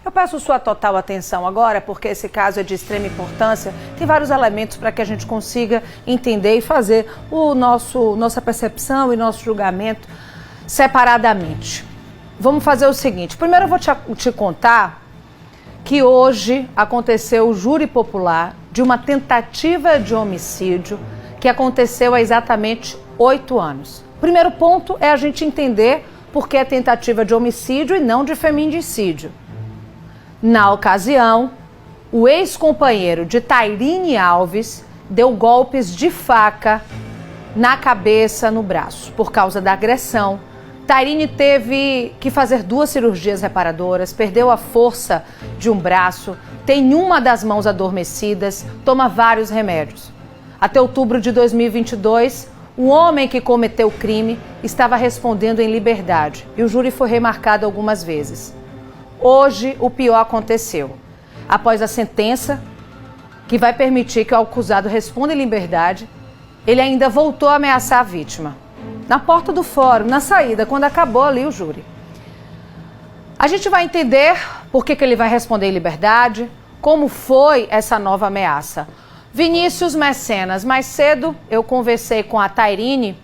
Eu peço sua total atenção agora, porque esse caso é de extrema importância. Tem vários elementos para que a gente consiga entender e fazer nossa percepção e nosso julgamento separadamente. Vamos fazer o seguinte. Primeiro eu vou te contar que hoje aconteceu o júri popular de uma tentativa de homicídio que aconteceu há exatamente 8 anos. Primeiro ponto é a gente entender por que é tentativa de homicídio e não de feminicídio. Na ocasião, o ex-companheiro de Tairine Alves deu golpes de faca na cabeça, no braço, por causa da agressão. Tairine teve que fazer 2 cirurgias reparadoras, perdeu a força de um braço, tem uma das mãos adormecidas, toma vários remédios. Até outubro de 2022, o homem que cometeu o crime estava respondendo em liberdade e o júri foi remarcado algumas vezes. Hoje, o pior aconteceu. Após a sentença, que vai permitir que o acusado responda em liberdade, ele ainda voltou a ameaçar a vítima. Na porta do fórum, na saída, quando acabou ali o júri. A gente vai entender por que ele vai responder em liberdade, como foi essa nova ameaça. Vinícius Mecenas, mais cedo eu conversei com a Tairine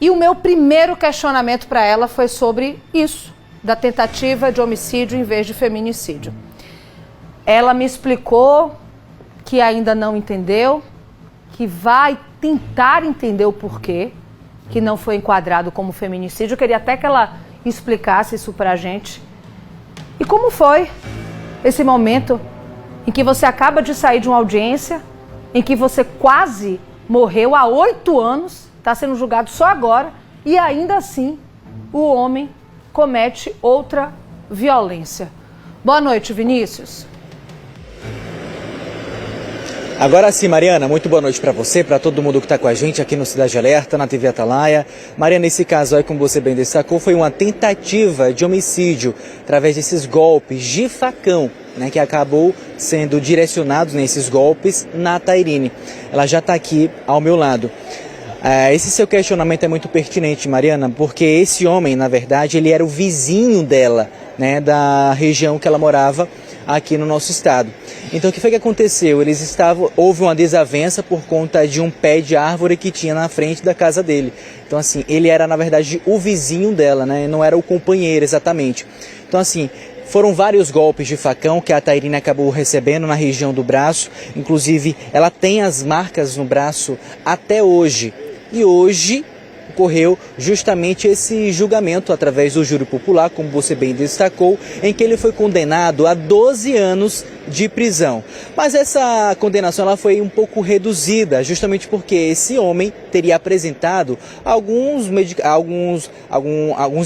e o meu primeiro questionamento para ela foi sobre isso, da tentativa de homicídio em vez de feminicídio. Ela me explicou que ainda não entendeu, que vai tentar entender o porquê, que não foi enquadrado como feminicídio. Eu queria até que ela explicasse isso pra gente. E como foi esse momento em que você acaba de sair de uma audiência, em que você quase morreu há 8 anos, está sendo julgado só agora, e ainda assim o homem comete outra violência. Boa noite, Vinícius. Agora sim, Mariana, muito boa noite para você, para todo mundo que está com a gente aqui no Cidade Alerta, na TV Atalaia. Mariana, esse caso aí, como você bem destacou, foi uma tentativa de homicídio através desses golpes de facão, né, que acabou sendo direcionados nesses golpes na Tairine. Ela já está aqui ao meu lado. Esse seu questionamento é muito pertinente, Mariana, porque esse homem, na verdade, ele era o vizinho dela, né, da região que ela morava aqui no nosso estado. Então, o que foi que aconteceu? Houve uma desavença por conta de um pé de árvore que tinha na frente da casa dele. Então, assim, ele era, na verdade, o vizinho dela, né, não era o companheiro exatamente. Então, assim, foram vários golpes de facão que a Tairine acabou recebendo na região do braço. Inclusive, ela tem as marcas no braço até hoje. E hoje ocorreu justamente esse julgamento através do júri popular, como você bem destacou, em que ele foi condenado a 12 anos de prisão. Mas essa condenação ela foi um pouco reduzida, justamente porque esse homem teria apresentado alguns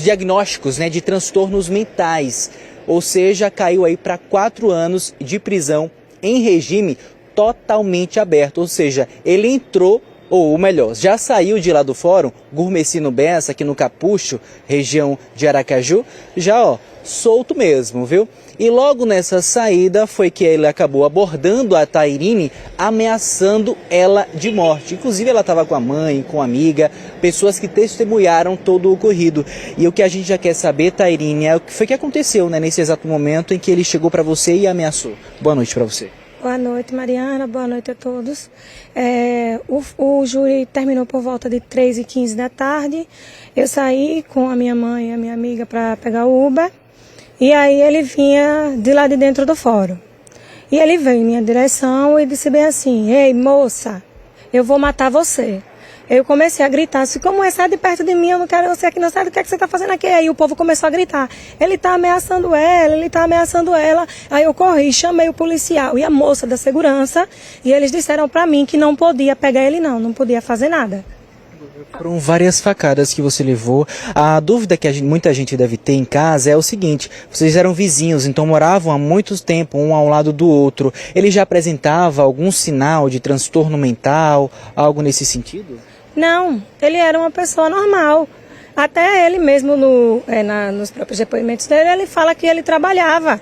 diagnósticos, né, de transtornos mentais. Ou seja, caiu aí para 4 anos de prisão em regime totalmente aberto. Ou seja, ele entrou, ou melhor, já saiu de lá do fórum, Gurmecino Bessa, aqui no Capucho, região de Aracaju, já solto mesmo, viu? E logo nessa saída foi que ele acabou abordando a Tairine, ameaçando ela de morte. Inclusive ela estava com a mãe, com a amiga, pessoas que testemunharam todo o ocorrido. E o que a gente já quer saber, Tairine, é o que foi que aconteceu, né, nesse exato momento em que ele chegou para você e ameaçou. Boa noite para você. Boa noite, Mariana. Boa noite a todos. O júri terminou por volta de 3h15 da tarde. Eu saí com a minha mãe e a minha amiga para pegar o Uber. E aí ele vinha de lá de dentro do fórum. E ele veio em minha direção e disse bem assim: "Ei, moça, eu vou matar você." Eu comecei a gritar assim: "Como é? Sai de perto de mim, eu não quero você aqui, não sai, o que é que você está fazendo aqui?" Aí o povo começou a gritar: "Ele está ameaçando ela, ele está ameaçando ela." Aí eu corri, chamei o policial e a moça da segurança e eles disseram para mim que não podia pegar ele não podia fazer nada. Foram várias facadas que você levou. A dúvida que muita gente deve ter em casa é o seguinte: vocês eram vizinhos, então moravam há muito tempo um ao lado do outro. Ele já apresentava algum sinal de transtorno mental, algo nesse sentido? Não, ele era uma pessoa normal. Até ele mesmo, nos próprios depoimentos dele, ele fala que ele trabalhava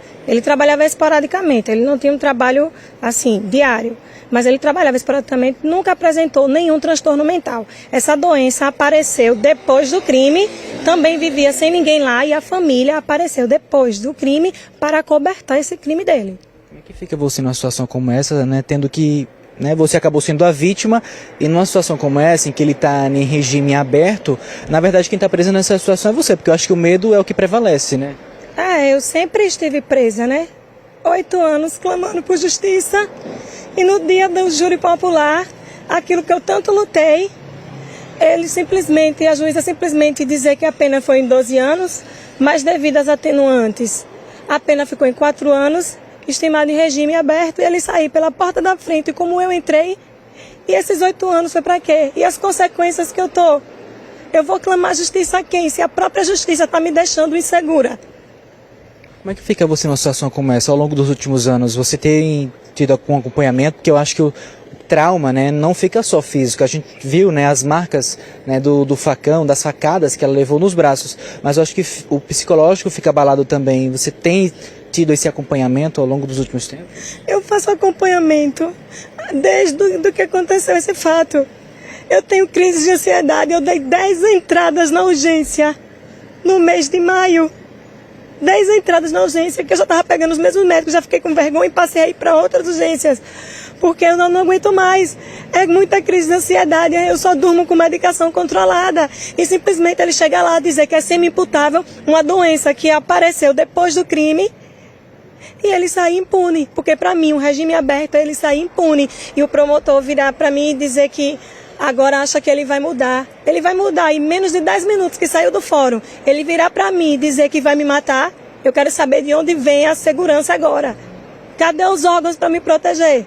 esporadicamente, ele não tinha um trabalho, assim, diário, mas ele trabalhava esporadicamente, nunca apresentou nenhum transtorno mental. Essa doença apareceu depois do crime, também vivia sem ninguém lá e a família apareceu depois do crime para acobertar esse crime dele. Como é que fica você numa situação como essa, né, tendo que... Você acabou sendo a vítima e numa situação como essa, em que ele está em regime aberto, na verdade quem está preso nessa situação é você, porque eu acho que o medo é o que prevalece, né? Eu sempre estive presa, né? 8 anos clamando por justiça e no dia do júri popular, aquilo que eu tanto lutei, a juíza simplesmente dizer que a pena foi em 12 anos, mas devido às atenuantes, a pena ficou em 4 anos, estimado em regime aberto, e ele sair pela porta da frente como eu entrei. E esses 8 anos foi para quê? E as consequências que eu tô? Eu vou clamar justiça a quem? Se a própria justiça está me deixando insegura. Como é que fica você numa situação como essa? Ao longo dos últimos anos, você tem tido algum acompanhamento? Porque eu acho que o trauma, né, não fica só físico. A gente viu, né, as marcas, né, do facão, das facadas que ela levou nos braços. Mas eu acho que o psicológico fica abalado também. Você tem tido esse acompanhamento ao longo dos últimos tempos? Eu faço acompanhamento desde do que aconteceu esse fato. Eu tenho crise de ansiedade, eu dei 10 entradas na urgência no mês de maio. 10 entradas na urgência, que eu já estava pegando os mesmos médicos, já fiquei com vergonha e passei aí para outras urgências, porque eu não aguento mais. É muita crise de ansiedade, eu só durmo com medicação controlada. E simplesmente ele chega lá a dizer que é semi-imputável uma doença que apareceu depois do crime, e ele sai impune, porque para mim, um regime aberto, ele sai impune. E o promotor virar para mim e dizer que agora acha que ele vai mudar. Ele vai mudar em menos de 10 minutos que saiu do fórum. Ele virar para mim e dizer que vai me matar. Eu quero saber de onde vem a segurança agora. Cadê os órgãos para me proteger?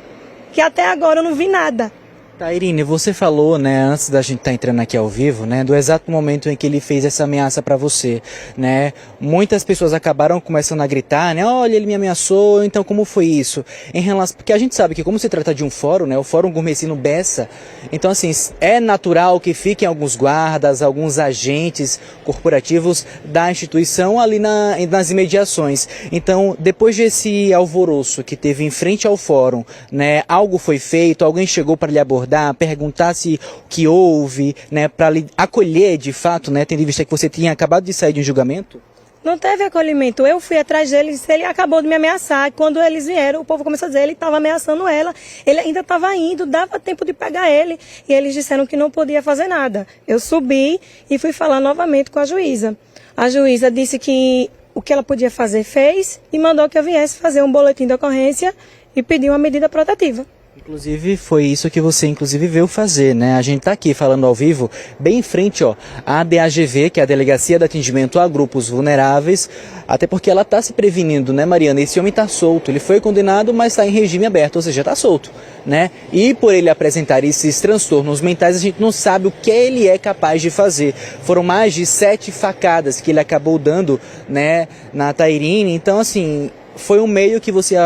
Que até agora eu não vi nada. Tairine, você falou, né, antes da gente estar entrando aqui ao vivo, né, do exato momento em que ele fez essa ameaça para você, né? Muitas pessoas acabaram começando a gritar, né, olha, ele me ameaçou, então como foi isso? Em relação, porque a gente sabe que como se trata de um fórum, né, o Fórum Gourmetino Bessa, então assim, é natural que fiquem alguns guardas, alguns agentes corporativos da instituição ali nas imediações. Então, depois desse alvoroço que teve em frente ao fórum, né, algo foi feito, alguém chegou para lhe abordar, perguntar se o que houve, né, para lhe acolher de fato, né, tendo em vista que você tinha acabado de sair de um julgamento? Não teve acolhimento. Eu fui atrás dele, ele acabou de me ameaçar. Quando eles vieram, o povo começou a dizer, ele estava ameaçando ela. Ele ainda estava indo, dava tempo de pegar ele. E eles disseram que não podia fazer nada. Eu subi e fui falar novamente com a juíza. A juíza disse que o que ela podia fazer, fez, e mandou que eu viesse fazer um boletim de ocorrência e pedir uma medida protetiva. Inclusive, foi isso que você, inclusive, veio fazer, né? A gente tá aqui falando ao vivo, bem em frente, ó, à DAGV, que é a Delegacia de Atendimento a Grupos Vulneráveis, até porque ela tá se prevenindo, né, Mariana? Esse homem tá solto, ele foi condenado, mas está em regime aberto, ou seja, tá solto, né? E por ele apresentar esses transtornos mentais, a gente não sabe o que ele é capaz de fazer. Foram mais de 7 facadas que ele acabou dando, né, na Tairine, então, assim... Foi um meio que você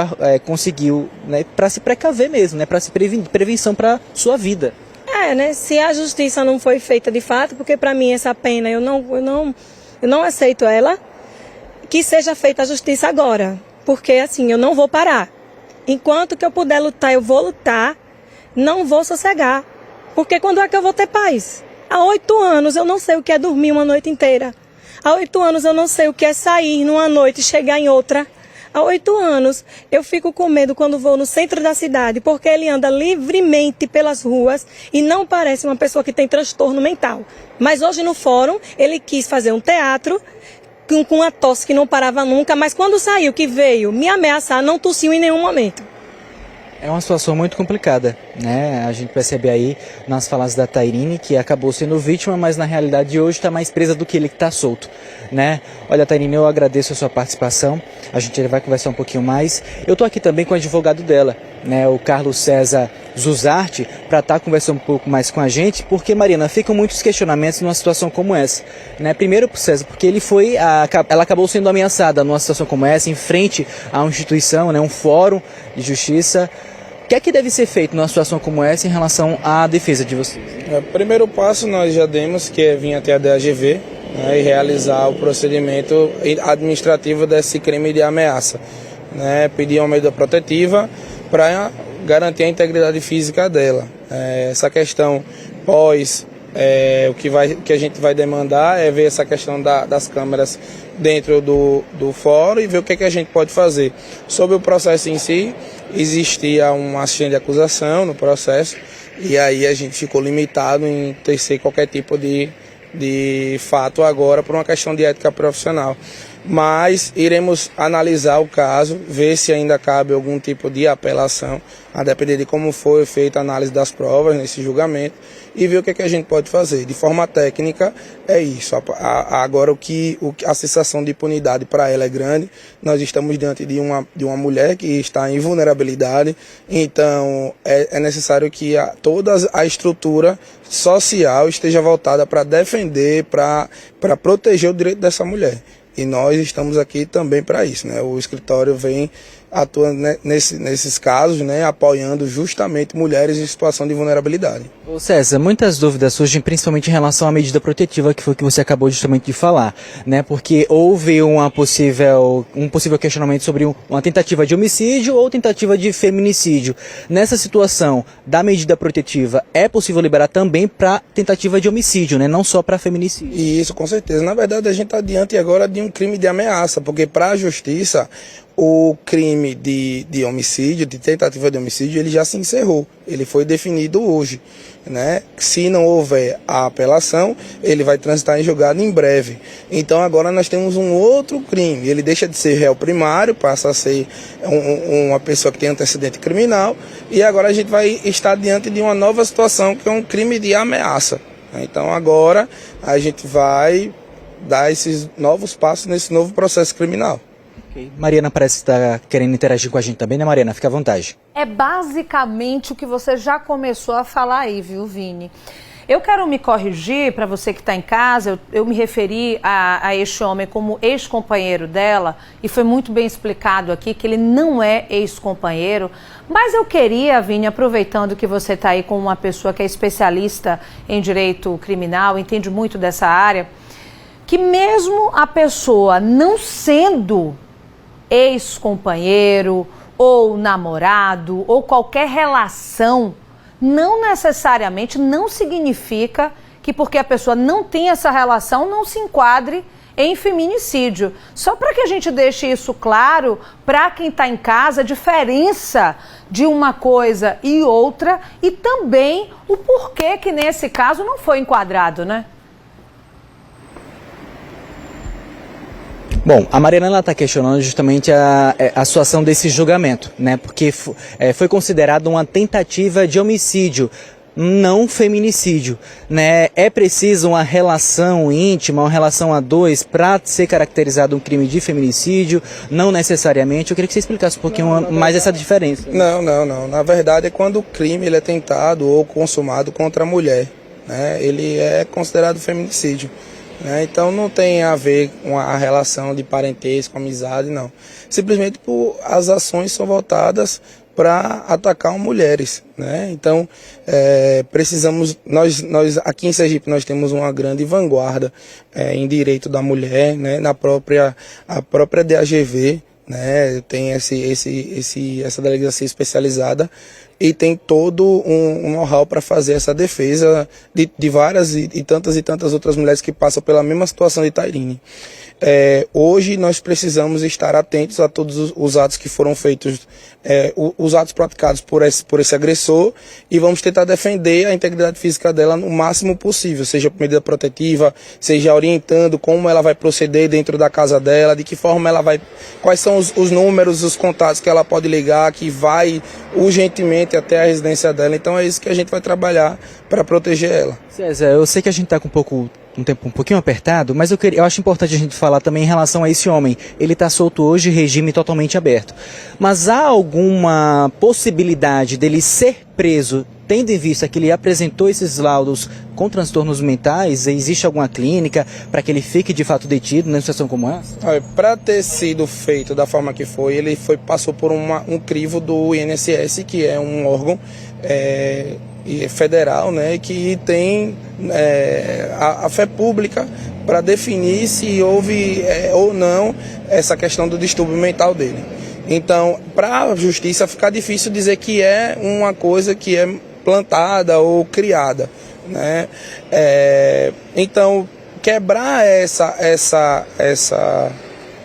conseguiu, né, para se precaver mesmo, né, para se prevenção para sua vida. Né? Se a justiça não foi feita de fato, porque para mim essa pena eu não aceito ela, que seja feita a justiça agora, porque assim eu não vou parar. Enquanto que eu puder lutar, eu vou lutar, não vou sossegar, porque quando é que eu vou ter paz? Há 8 anos eu não sei o que é dormir uma noite inteira. Há 8 anos eu não sei o que é sair numa noite e chegar em outra. Há 8 anos eu fico com medo quando vou no centro da cidade, porque ele anda livremente pelas ruas e não parece uma pessoa que tem transtorno mental. Mas hoje no fórum ele quis fazer um teatro com uma tosse que não parava nunca, mas quando saiu que veio me ameaçar, não tossiu em nenhum momento. É uma situação muito complicada, né? A gente percebe aí nas falas da Tairine que acabou sendo vítima, mas na realidade hoje está mais presa do que ele que está solto, né? Olha, Tairine, eu agradeço a sua participação, a gente vai conversar um pouquinho mais. Eu estou aqui também com o advogado dela, né? O Carlos César Zuzarte, para estar conversando um pouco mais com a gente, porque, Mariana, ficam muitos questionamentos numa situação como essa, né? Primeiro, César, porque ela acabou sendo ameaçada numa situação como essa, em frente a uma instituição, né? Um fórum de justiça. O que é que deve ser feito numa situação como essa em relação à defesa de vocês? O primeiro passo nós já demos, que é vir até a DAGV, né, e realizar o procedimento administrativo desse crime de ameaça, né, pedir uma medida protetiva para garantir a integridade física dela. Essa questão pós, o que a gente vai demandar é ver essa questão das câmeras dentro do fórum e ver o que a gente pode fazer. Sobre o processo em si, existia um assistente de acusação no processo e aí a gente ficou limitado em tecer qualquer tipo de fato agora por uma questão de ética profissional. Mas iremos analisar o caso, ver se ainda cabe algum tipo de apelação, a depender de como foi feita a análise das provas nesse julgamento, e ver o que a gente pode fazer. De forma técnica, é isso. Agora, a sensação de impunidade para ela é grande. Nós estamos diante de uma mulher que está em vulnerabilidade, então é necessário que toda a estrutura social esteja voltada para defender, para proteger o direito dessa mulher. E nós estamos aqui também para isso, né? O escritório vem atuando nesses casos, né? Apoiando justamente mulheres em situação de vulnerabilidade. Ô César, muitas dúvidas surgem principalmente em relação à medida protetiva, que foi o que você acabou justamente de falar, né? Porque houve um possível questionamento sobre uma tentativa de homicídio ou tentativa de feminicídio. Nessa situação da medida protetiva, é possível liberar também para tentativa de homicídio, né? Não só para feminicídio. Isso, com certeza. Na verdade, a gente está diante agora de um crime de ameaça, porque para a justiça o crime de homicídio, de tentativa de homicídio, ele já se encerrou. Ele foi definido hoje, né? Se não houver a apelação, ele vai transitar em julgado em breve. Então agora nós temos um outro crime. Ele deixa de ser réu primário, passa a ser uma pessoa que tem antecedente criminal, e agora a gente vai estar diante de uma nova situação, que é um crime de ameaça. Então agora a gente vai dar esses novos passos nesse novo processo criminal. Mariana parece estar querendo interagir com a gente também, né, Mariana? Fica à vontade. É basicamente o que você já começou a falar aí, viu, Vini? Eu quero me corrigir para você que está em casa, eu me referi a este homem como ex-companheiro dela, e foi muito bem explicado aqui que ele não é ex-companheiro, mas eu queria, Vini, aproveitando que você está aí com uma pessoa que é especialista em direito criminal, entende muito dessa área, que mesmo a pessoa não sendo ex-companheiro ou namorado ou qualquer relação, não necessariamente, não significa que porque a pessoa não tem essa relação não se enquadre em feminicídio. Só para que a gente deixe isso claro para quem está em casa, a diferença de uma coisa e outra, e também o porquê que nesse caso não foi enquadrado, né? Bom, a Mariana está questionando justamente a situação desse julgamento, né? Porque foi considerado uma tentativa de homicídio, não feminicídio, né? É preciso uma relação íntima, uma relação a dois para ser caracterizado um crime de feminicídio? Não necessariamente. Eu queria que você explicasse um pouquinho mais essa diferença. Não. Na verdade é quando o crime ele é tentado ou consumado contra a mulher, né? Ele é considerado feminicídio. Então não tem a ver com a relação de parentesco, amizade, não. Simplesmente as ações são voltadas para atacar mulheres, né? Então precisamos, nós aqui em Sergipe nós temos uma grande vanguarda em direito da mulher, né? A própria DAGV, né? Tem essa delegacia especializada e tem todo um know-how para fazer essa defesa de várias e tantas outras mulheres que passam pela mesma situação de Tairine. Hoje nós precisamos estar atentos a todos os atos que foram feitos, os atos praticados por esse agressor, e vamos tentar defender a integridade física dela no máximo possível, seja por medida protetiva, seja orientando como ela vai proceder dentro da casa dela, de que forma ela vai, quais são os números, os contatos que ela pode ligar, que vai urgentemente até a residência dela. Então é isso que a gente vai trabalhar para proteger ela. César, eu sei que a gente está com um tempo um pouquinho apertado, mas eu acho importante a gente falar também em relação a esse homem. Ele está solto hoje, regime totalmente aberto. Mas há alguma possibilidade dele ser preso, tendo em vista que ele apresentou esses laudos com transtornos mentais? Existe alguma clínica para que ele fique de fato detido numa situação como essa? Para ter sido feito da forma que foi, ele passou por um crivo do INSS, que é um órgão federal, né, que tem a fé pública para definir se houve ou não essa questão do distúrbio mental dele. Então, para a justiça fica difícil dizer que é uma coisa que é plantada ou criada, né? Então, quebrar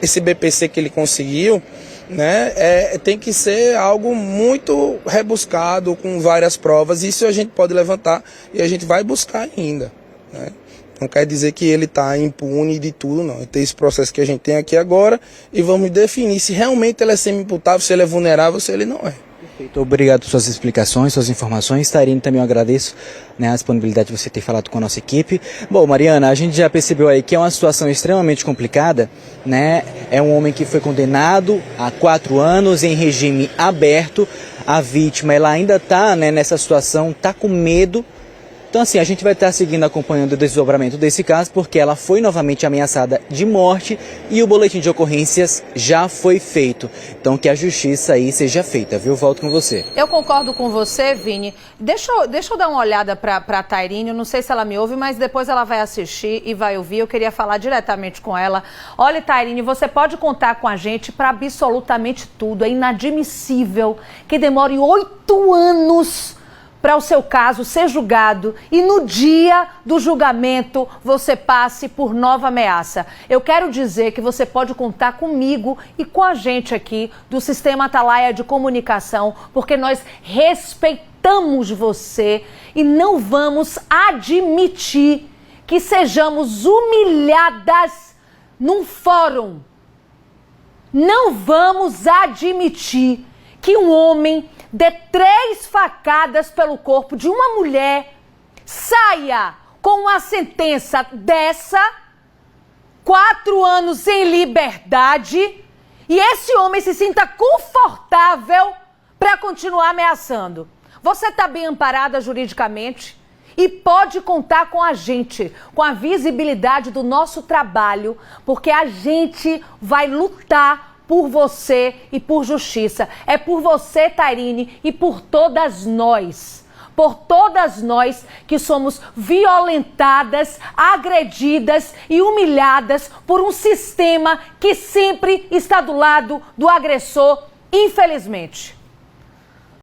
esse BPC que ele conseguiu, né, tem que ser algo muito rebuscado, com várias provas. Isso a gente pode levantar e a gente vai buscar ainda, né? Não quer dizer que ele está impune de tudo, não. Tem esse processo que a gente tem aqui agora e vamos definir se realmente ele é semi-imputável, se ele é vulnerável, se ele não é. Perfeito. Obrigado por suas explicações, suas informações. Tairine, também eu agradeço, né, a disponibilidade de você ter falado com a nossa equipe. Bom, Mariana, a gente já percebeu aí que é uma situação extremamente complicada, né? É um homem que foi condenado a 4 anos em regime aberto. A vítima, ela ainda está, né, nessa situação, está com medo. Então, assim, a gente vai estar seguindo, acompanhando o desdobramento desse caso, porque ela foi novamente ameaçada de morte e o boletim de ocorrências já foi feito. Então, que a justiça aí seja feita, viu? Volto com você. Eu concordo com você, Vini. Deixa eu dar uma olhada para a Tairine. Eu não sei se ela me ouve, mas depois ela vai assistir e vai ouvir. Eu queria falar diretamente com ela. Olha, Tairine, você pode contar com a gente para absolutamente tudo. É inadmissível que demore 8 anos para o seu caso ser julgado e no dia do julgamento você passe por nova ameaça. Eu quero dizer que você pode contar comigo e com a gente aqui do Sistema Atalaia de Comunicação, porque nós respeitamos você e não vamos admitir que sejamos humilhadas num fórum. Não vamos admitir que um homem dê 3 facadas pelo corpo de uma mulher, saia com uma sentença dessa, 4 anos em liberdade, e esse homem se sinta confortável para continuar ameaçando. Você está bem amparada juridicamente e pode contar com a gente, com a visibilidade do nosso trabalho, porque a gente vai lutar por você e por justiça. É por você, Tairine, e por todas nós. Por todas nós que somos violentadas, agredidas e humilhadas por um sistema que sempre está do lado do agressor, infelizmente.